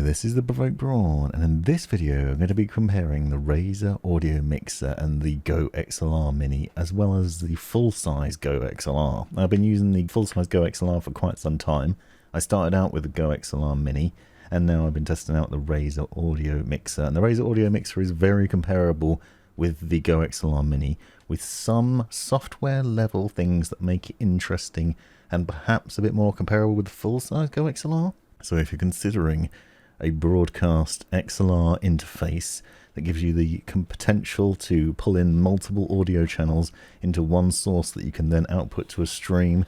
this is the Provoked Brawn, and in this video I'm going to be comparing the Razer Audio Mixer and the GoXLR Mini, as well as the full-size GoXLR. I've been using the full-size GoXLR for quite some time. I started out with the GoXLR Mini, and now I've been testing out the Razer Audio Mixer. And the Razer Audio Mixer is very comparable with the GoXLR Mini, with some software level things that make it interesting, and perhaps a bit more comparable with the full-size GoXLR. So if you're considering a broadcast XLR interface that gives you the potential to pull in multiple audio channels into one source that you can then output to a stream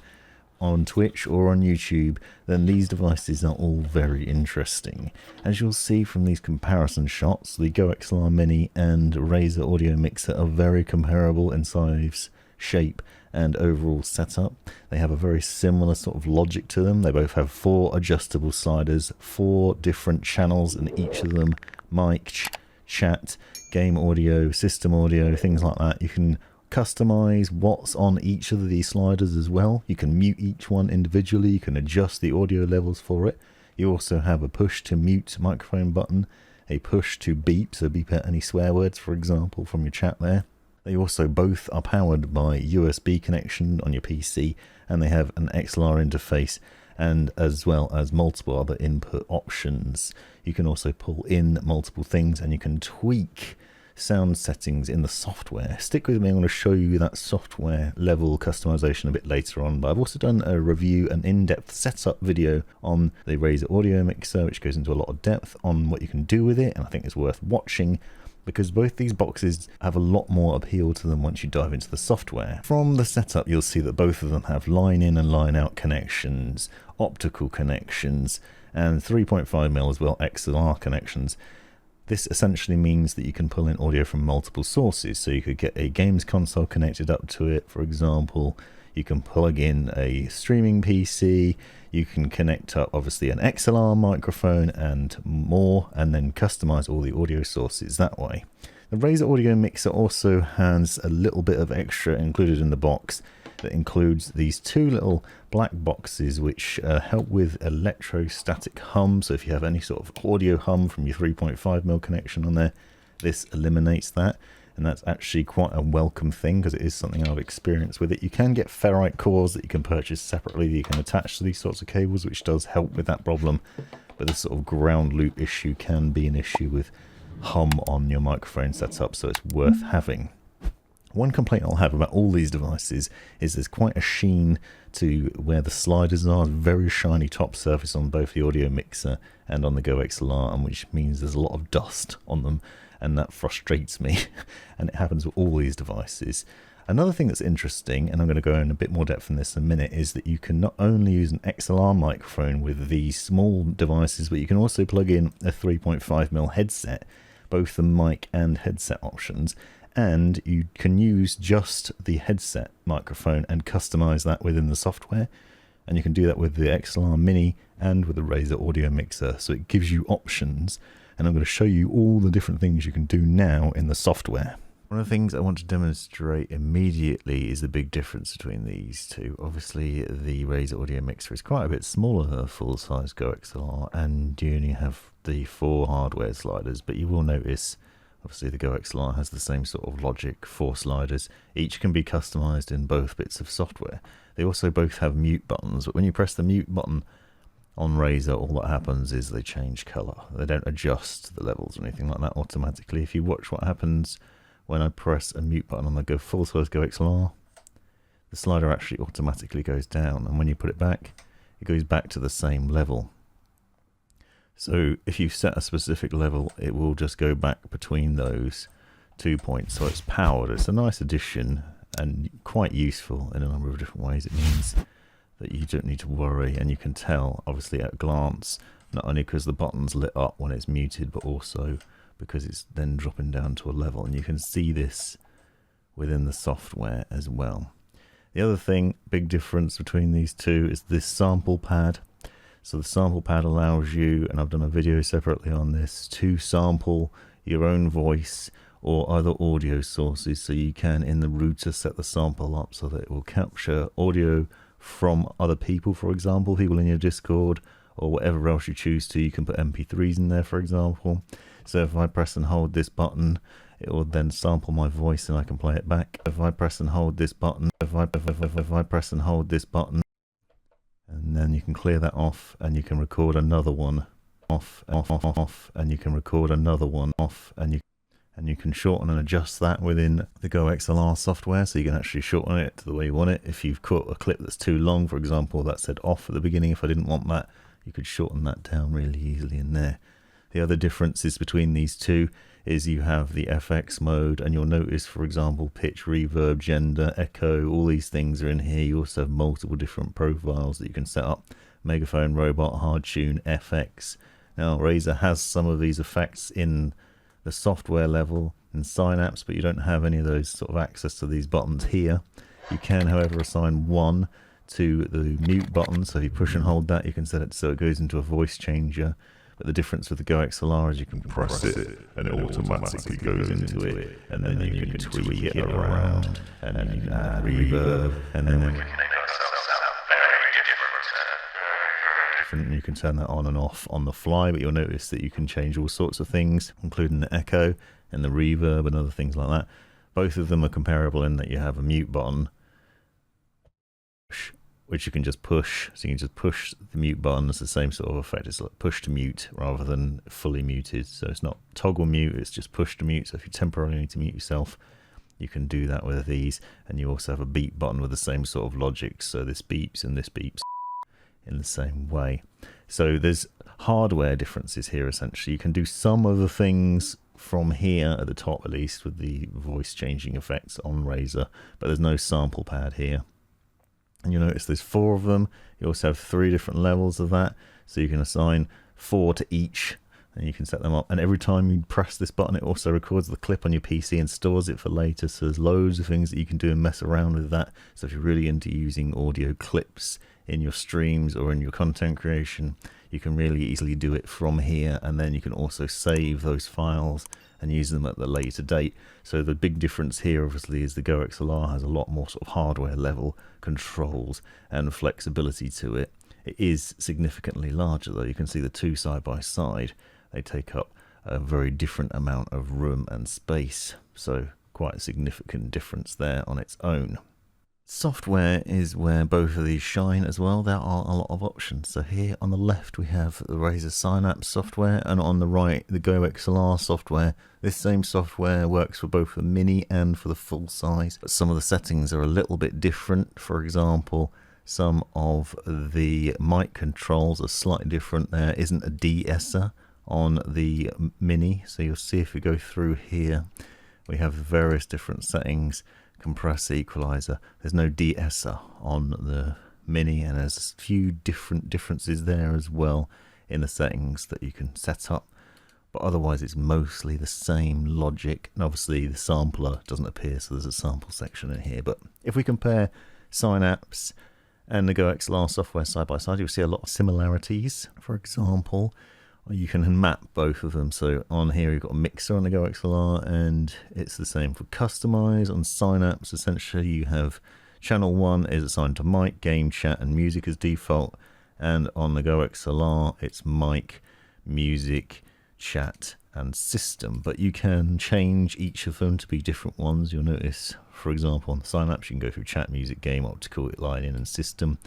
on Twitch or on YouTube, then these devices are all very interesting. As you'll see from these comparison shots, the GoXLR Mini and Razer Audio Mixer are very comparable in size, shape and overall setup. They have a very similar sort of logic to them. They both have 4 adjustable sliders, 4 different channels in each of them: mic, chat, game audio, system audio, things like that. You can customize what's on each of these sliders as well. You can mute each one individually. You can adjust the audio levels for it. You also have a push to mute microphone button, a push to beep, so beep out any swear words, for example, from your chat there. They also both are powered by USB connection on your PC, and they have an XLR interface, and as well as multiple other input options. You can also pull in multiple things, and you can tweak sound settings in the software. Stick with me, I'm going to show you that software level customization a bit later on, but I've also done a review, an in-depth setup video on the Razer Audio Mixer, which goes into a lot of depth on what you can do with it, and I think it's worth watching, because both these boxes have a lot more appeal to them once you dive into the software. From the setup, you'll see that both of them have line in and line out connections, optical connections, and 3.5mm as well XLR connections. This essentially means that you can pull in audio from multiple sources, so you could get a games console connected up to it, for example. You can plug in a streaming PC, you can connect up obviously an XLR microphone and more, and then customize all the audio sources that way. The Razer Audio Mixer also has a little bit of extra included in the box that includes these 2 little black boxes which help with electrostatic hum. So if you have any sort of audio hum from your 3.5mm connection on there, this eliminates that. And that's actually quite a welcome thing, because it is something I've experienced with it. You can get ferrite cores that you can purchase separately that you can attach to these sorts of cables, which does help with that problem. But this sort of ground loop issue can be an issue with hum on your microphone setup, so it's worth having. One complaint I'll have about all these devices is there's quite a sheen to where the sliders are. Very shiny top surface on both the Audio Mixer and on the GoXLR, and which means there's a lot of dust on them, and that frustrates me. And it happens with all these devices. Another thing that's interesting, and I'm going to go in a bit more depth in this in a minute, is that you can not only use an XLR microphone with these small devices, but you can also plug in a 3.5mm headset, both the mic and headset options. And you can use just the headset microphone and customize that within the software. And you can do that with the XLR Mini and with the Razer Audio Mixer. So it gives you options. And I'm going to show you all the different things you can do now in the software. One of the things I want to demonstrate immediately is the big difference between these two. Obviously, the Razer Audio Mixer is quite a bit smaller than a full-size GoXLR, and you only have the 4 hardware sliders, but you will notice obviously the GoXLR has the same sort of logic, 4 sliders. Each can be customized in both bits of software. They also both have mute buttons, but when you press the mute button on Razer, all that happens is they change color. They don't adjust the levels or anything like that automatically. If you watch what happens when I press a mute button on the full-size GoXLR, the slider actually automatically goes down, and when you put it back, it goes back to the same level. So if you set a specific level, it will just go back between those 2 points. So it's powered. It's a nice addition and quite useful in a number of different ways. It means that you don't need to worry, and you can tell obviously at a glance, not only because the button's lit up when it's muted, but also because it's then dropping down to a level, and you can see this within the software as well. The other thing, big difference between these two, is this sample pad. So the sample pad allows you, and I've done a video separately on this, to sample your own voice or other audio sources. So you can, in the router, set the sample up so that it will capture audio from other people, for example, people in your Discord, or whatever else you choose to. You can put MP3s in there, for example. So if I press and hold this button, it will then sample my voice and I can play it back. If I press and hold this button, if I press and hold this button, and then you can clear that off and you can record another one. Off, and you can record another one off, and you can shorten and adjust that within the GoXLR software, so you can actually shorten it to the way you want it. If you've caught a clip that's too long, for example, that said off at the beginning, if I didn't want that, you could shorten that down really easily in there. The other differences between these two is you have the FX mode, and you'll notice, for example, pitch, reverb, gender, echo, all these things are in here. You also have multiple different profiles that you can set up: megaphone, robot, hard tune, FX. Now, Razer has some of these effects in the software level in Synapse, but you don't have any of those sort of access to these buttons here. You can, however, assign one to the mute button, so if you push and hold that, you can set it so it goes into a voice changer. But the difference with the GoXLR is you can press it and it automatically goes into it, and then you can tweak it around, and you can add reverb, and then when you can turn that on and off on the fly. But you'll notice that you can change all sorts of things, including the echo and the reverb and other things like that. Both of them are comparable in that you have a mute button, which you can just push. So you can just push the mute button. It's the same sort of effect. It's like push to mute rather than fully muted. So it's not toggle mute, it's just push to mute. So if you temporarily need to mute yourself, you can do that with these. And you also have a beep button with the same sort of logic. So this beeps and this beeps in the same way. So there's hardware differences here essentially. You can do some of the things from here at the top, at least, with the voice changing effects on Razer, but there's no sample pad here. And you'll notice there's 4 of them. You also have 3 different levels of that, so you can assign 4 to each, and you can set them up. And every time you press this button, it also records the clip on your PC and stores it for later. So there's loads of things that you can do and mess around with that. So if you're really into using audio clips in your streams or in your content creation, you can really easily do it from here, and then you can also save those files and use them at the later date. So the big difference here obviously is the GoXLR has a lot more sort of hardware level controls and flexibility to it. It is significantly larger though. You can see the two side by side. They take up a very different amount of room and space, so quite a significant difference there on its own. Software is where both of these shine as well. There are a lot of options. So here on the left we have the Razer Synapse software, and on the right the GoXLR software. This same software works for both the mini and for the full size, but some of the settings are a little bit different. For example, some of the mic controls are slightly different. There isn't a de-esser on the mini, so you'll see if we go through here we have various different settings. Compressor, equalizer. There's no de-esser on the mini, and there's a few different differences there as well in the settings that you can set up, but otherwise it's mostly the same logic. And obviously the sampler doesn't appear, so there's a sample section in here. But if we compare Synapse and the GoXLR software side by side, you'll see a lot of similarities. For example, you can map both of them. So on here you've got a mixer on the GoXLR, and it's the same for Customize. On Synapse, essentially you have channel 1 is assigned to mic, game, chat and music as default, and on the GoXLR it's mic, music, chat and system. But you can change each of them to be different ones. You'll notice, for example, on the Synapse you can go through chat, music, game, optical, line in and system.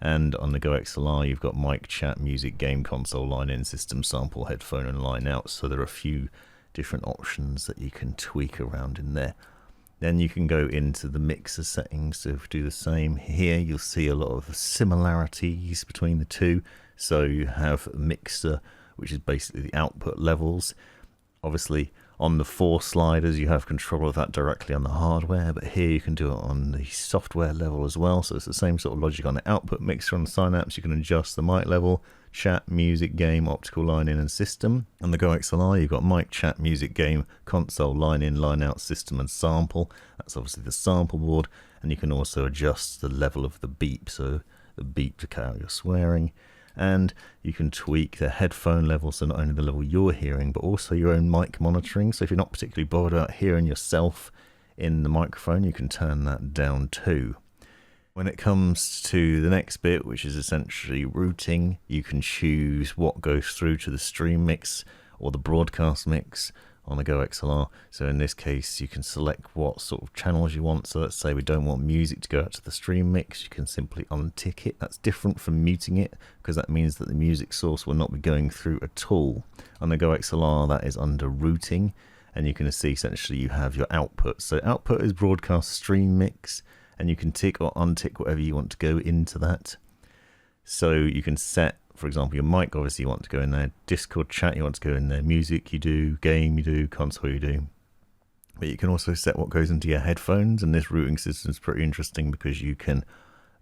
And on the GoXLR, you've got mic, chat, music, game, console, line in, system, sample, headphone, and line out. So there are a few different options that you can tweak around in there. Then you can go into the mixer settings. So if we do the same here, you'll see a lot of similarities between the two. So you have a mixer, which is basically the output levels. Obviously, on the 4 sliders, you have control of that directly on the hardware, but here you can do it on the software level as well. So it's the same sort of logic on the output mixer on the Synapse. You can adjust the mic level, chat, music, game, optical, line in and system. On the GoXLR, you've got mic, chat, music, game, console, line in, line out, system and sample. That's obviously the sample board, and you can also adjust the level of the beep, so the beep to cut out your swearing. And you can tweak the headphone level, so not only the level you're hearing, but also your own mic monitoring. So if you're not particularly bothered about hearing yourself in the microphone, you can turn that down too. When it comes to the next bit, which is essentially routing, you can choose what goes through to the stream mix or the broadcast mix on a GoXLR. So in this case, you can select what sort of channels you want. So let's say we don't want music to go out to the stream mix. You can simply untick it. That's different from muting it, because that means that the music source will not be going through at all. On the GoXLR, that is under routing, and you can see essentially you have your output. So output is broadcast stream mix, and you can tick or untick whatever you want to go into that. So you can set, for example, your mic, obviously you want to go in there, Discord chat, you want to go in there, music you do, game you do, console you do. But you can also set what goes into your headphones, and this routing system is pretty interesting because you can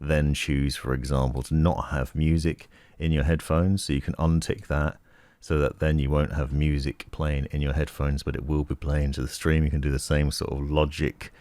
then choose, for example, to not have music in your headphones. So you can untick that so that then you won't have music playing in your headphones, but it will be playing to the stream. You can do the same sort of logic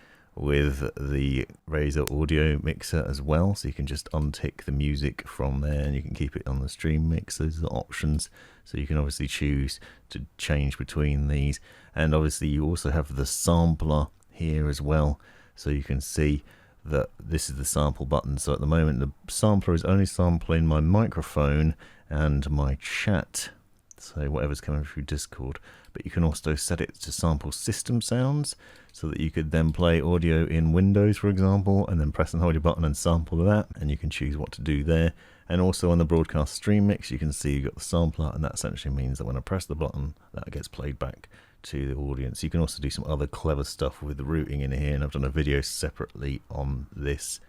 with the Razer Audio Mixer as well, so you can just untick the music from there and you can keep it on the stream mix. Those are the options, so you can obviously choose to change between these. And obviously you also have the sampler here as well, so you can see that this is the sample button. So at the moment the sampler is only sampling my microphone and my chat, so whatever's coming through Discord. But you can also set it to sample system sounds, so that you could then play audio in Windows, for example, and then press and hold your button and sample that, and you can choose what to do there. And also on the broadcast stream mix, you can see you've got the sampler, and that essentially means that when I press the button, that gets played back to the audience. You can also do some other clever stuff with the routing in here, and I've done a video separately on this.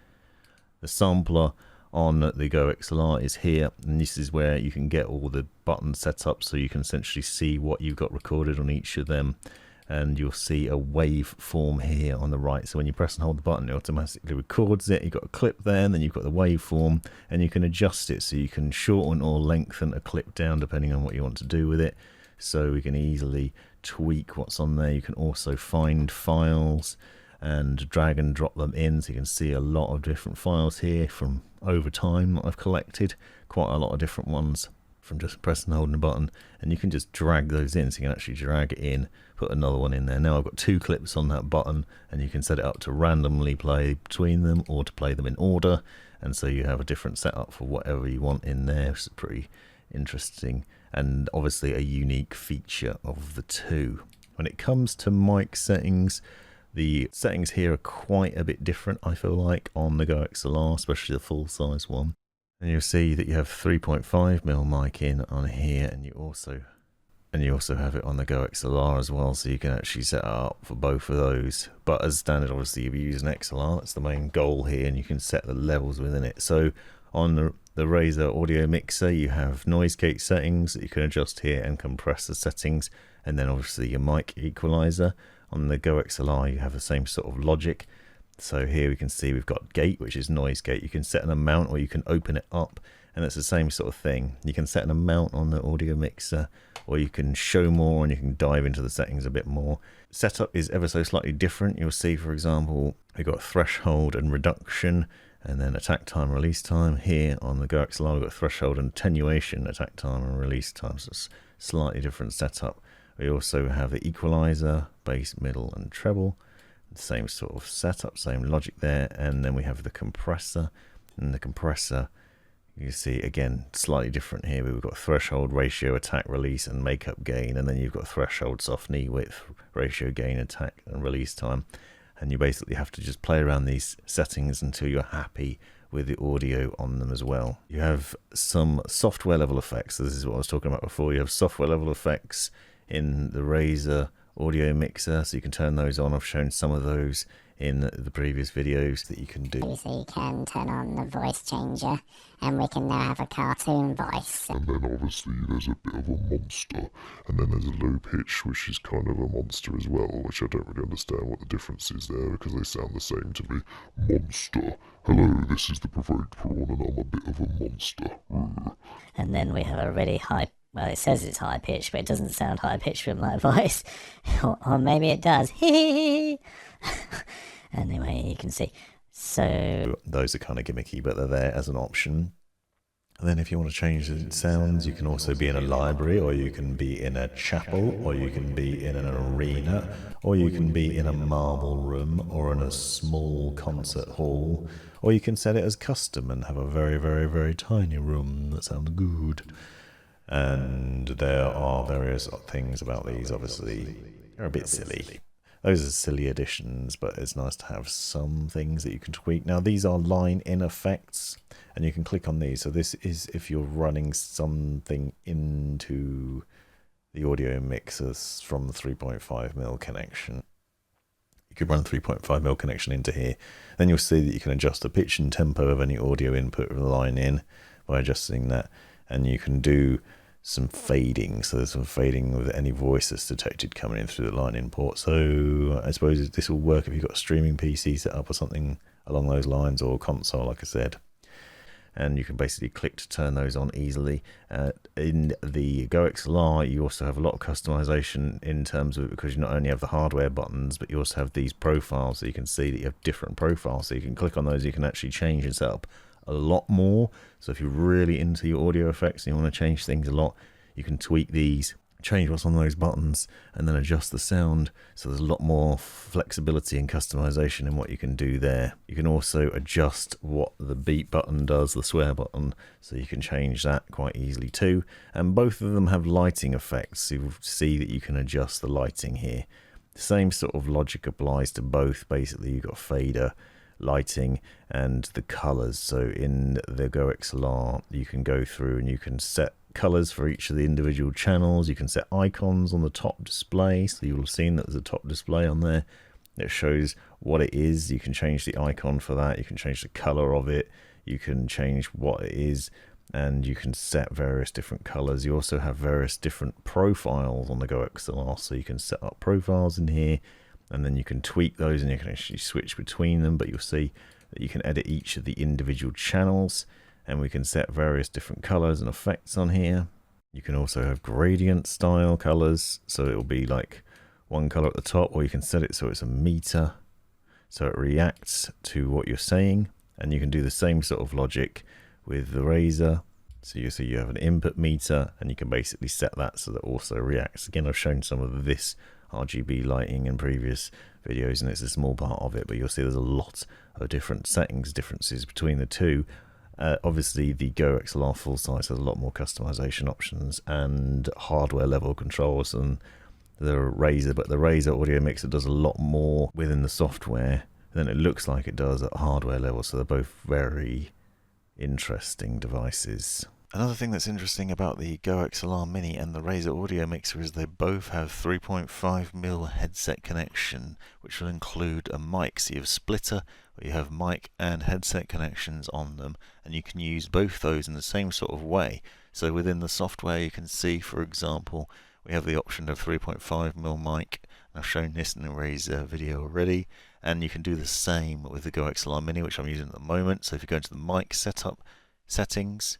The sampler on the GoXLR is here, and this is where you can get all the buttons set up, so you can essentially see what you've got recorded on each of them. And you'll see a wave form here on the right. So when you press and hold the button, it automatically records it. You've got a clip there, and then you've got the waveform, and you can adjust it so you can shorten or lengthen a clip down depending on what you want to do with it. So we can easily tweak what's on there. You can also find files and drag and drop them in, so you can see a lot of different files here from over time that I've collected, quite a lot of different ones from just pressing and holding the button, and you can just drag those in, so you can actually drag it in, put another one in there. Now I've got 2 clips on that button, and you can set it up to randomly play between them or to play them in order, and so you have a different setup for whatever you want in there. It's pretty interesting and obviously a unique feature of the two. When it comes to mic settings, the settings here are quite a bit different, I feel like, on the GoXLR, especially the full size one. And you'll see that you have 3.5mm mic in on here, and you also have it on the GoXLR as well, so you can actually set it up for both of those. But as standard, obviously, if you use an XLR, that's the main goal here, and you can set the levels within it. So on the Razer Audio Mixer, you have noise gate settings that you can adjust here, and compressor settings, and then obviously your mic equalizer. On the GoXLR, you have the same sort of logic. So here we can see we've got gate, which is noise gate. You can set an amount, or you can open it up, and it's the same sort of thing. You can set an amount on the audio mixer, or you can show more and you can dive into the settings a bit more. Setup is ever so slightly different. You'll see, for example, we've got threshold and reduction, and then attack time, release time. Here on the GoXLR, we've got threshold and attenuation, attack time and release time. So it's slightly different setup. We also have the equalizer, bass, middle and treble. Same sort of setup, same logic there. And then we have the compressor, and the compressor, you see again slightly different here. We've got threshold, ratio, attack, release and makeup gain, and then you've got threshold, soft knee width, ratio, gain, attack and release time. And you basically have to just play around these settings until you're happy with the audio on them as well. You have some software level effects. So this is what I was talking about before. You have software level effects in the Razer Audio Mixer, so you can turn those on. I've shown some of those in the previous videos that you can do. So you can turn on the voice changer, and we can now have a cartoon voice. And then obviously there's a bit of a monster, and then there's a low pitch, which is kind of a monster as well, which I don't really understand what the difference is there, because they sound the same to me. Monster. Hello, this is the provoked prawn, and I'm a bit of a monster. And then we have a really high, well, it says it's high pitched, but it doesn't sound high pitched from my voice. Or maybe it does. Anyway, you can see. So those are kind of gimmicky, but they're there as an option. And then if you want to change the sounds, you can also be in a library, or you can be in a chapel, or you can be in an arena, or you can be in a marble room, or in a small concert hall, or you can set it as custom and have a very, very, very tiny room that sounds good. And there are various things about these, obviously. They're a bit silly. Those are silly additions, but it's nice to have some things that you can tweak. Now, these are line-in effects, and you can click on these. So this is if you're running something into the audio mixers from the 3.5mm connection. You could run a 3.5mm connection into here. Then you'll see that you can adjust the pitch and tempo of any audio input of the line-in by adjusting that. And you can do some fading, so there's some fading with any voice that's detected coming in through the line-in port. So I suppose this will work if you've got a streaming PC set up or something along those lines, or console, like I said. And you can basically click to turn those on easily. In the GoXLR, you also have a lot of customization in terms of it, because you not only have the hardware buttons, but you also have these profiles, so you can see that you have different profiles. So you can click on those, you can actually change and set up a lot more. So if you're really into your audio effects and you want to change things a lot, you can tweak these, change what's on those buttons, and then adjust the sound. So there's a lot more flexibility and customization in what you can do there. You can also adjust what the beep button does, the swear button, so you can change that quite easily too. And both of them have lighting effects. You'll see that you can adjust the lighting here. The same sort of logic applies to both. Basically, you've got fader, lighting, and the colors. So in the GoXLR, you can go through and you can set colors for each of the individual channels. You can set icons on the top display, so you'll have seen that there's a top display on there that shows what it is. You can change the icon for that, you can change the color of it, you can change what it is, and you can set various different colors. You also have various different profiles on the GoXLR, so you can set up profiles in here, and then you can tweak those and you can actually switch between them. But you'll see that you can edit each of the individual channels, and we can set various different colors and effects on here. You can also have gradient style colors, so it will be like one color at the top, or you can set it so it's a meter, so it reacts to what you're saying. And you can do the same sort of logic with the Razer. So you see you have an input meter, and you can basically set that so that also reacts. Again, I've shown some of this RGB lighting in previous videos, and it's a small part of it, but you'll see there's a lot of different settings differences between the two. Obviously, the GoXLR full size has a lot more customization options and hardware level controls than the Razer, but the Razer Audio Mixer does a lot more within the software than it looks like it does at hardware level. So they're both very interesting devices. Another thing that's interesting about the GoXLR Mini and the Razer Audio Mixer is they both have 3.5mm headset connection, which will include a mic. So you have splitter, where you have mic and headset connections on them, and you can use both those in the same sort of way. So within the software, you can see, for example, we have the option of 3.5mm mic. I've shown this in the Razer video already, and you can do the same with the GoXLR Mini, which I'm using at the moment. So if you go into the mic setup settings,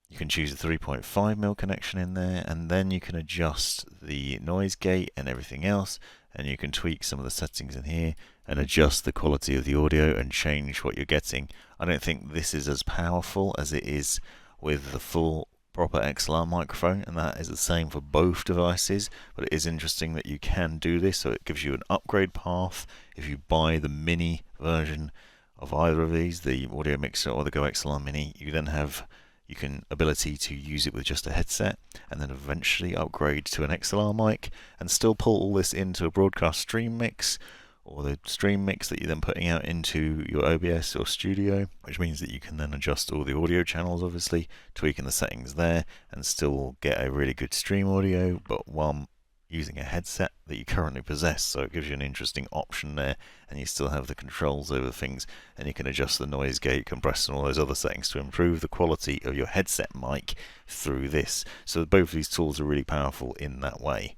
you can choose a 3.5mm connection in there, and then you can adjust the noise gate and everything else, and you can tweak some of the settings in here and adjust the quality of the audio and change what you're getting. I don't think this is as powerful as it is with the full proper XLR microphone, and that is the same for both devices, but it is interesting that you can do this. So it gives you an upgrade path if you buy the mini version of either of these, the Audio Mixer or the GoXLR Mini. You then have ability to use it with just a headset, and then eventually upgrade to an XLR mic and still pull all this into a broadcast stream mix, or the stream mix that you're then putting out into your OBS or studio, which means that you can then adjust all the audio channels, obviously tweaking the settings there, and still get a really good stream audio, but while using a headset that you currently possess. So it gives you an interesting option there, and you still have the controls over things, and you can adjust the noise gate, compressor, and all those other settings to improve the quality of your headset mic through this. So both of these tools are really powerful in that way.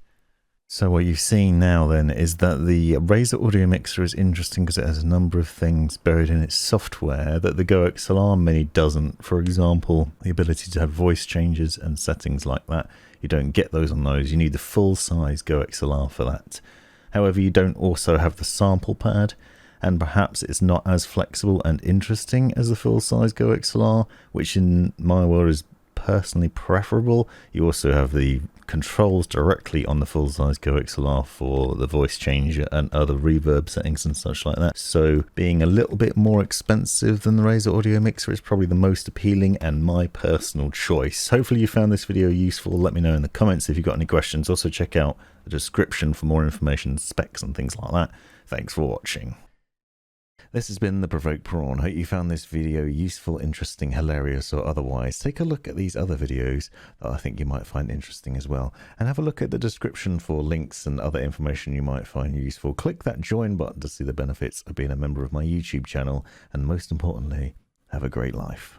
So what you've seen now then is that the Razer Audio Mixer is interesting because it has a number of things buried in its software that the GoXLR Mini doesn't. For example, the ability to have voice changes and settings like that. You don't get those on those. You need the full-size GoXLR for that. However, you don't also have the sample pad, and perhaps it's not as flexible and interesting as the full-size GoXLR, which in my world is personally preferable. You also have the controls directly on the full-size GoXLR for the voice changer and other reverb settings and such like that. So being a little bit more expensive than the Razer Audio Mixer is probably the most appealing and my personal choice. Hopefully you found this video useful. Let me know in the comments if you've got any questions. Also check out the description for more information, specs and things like that. Thanks for watching. This has been The Provoked Prawn. Hope you found this video useful, interesting, hilarious, or otherwise. Take a look at these other videos that I think you might find interesting as well. And have a look at the description for links and other information you might find useful. Click that join button to see the benefits of being a member of my YouTube channel. And most importantly, have a great life.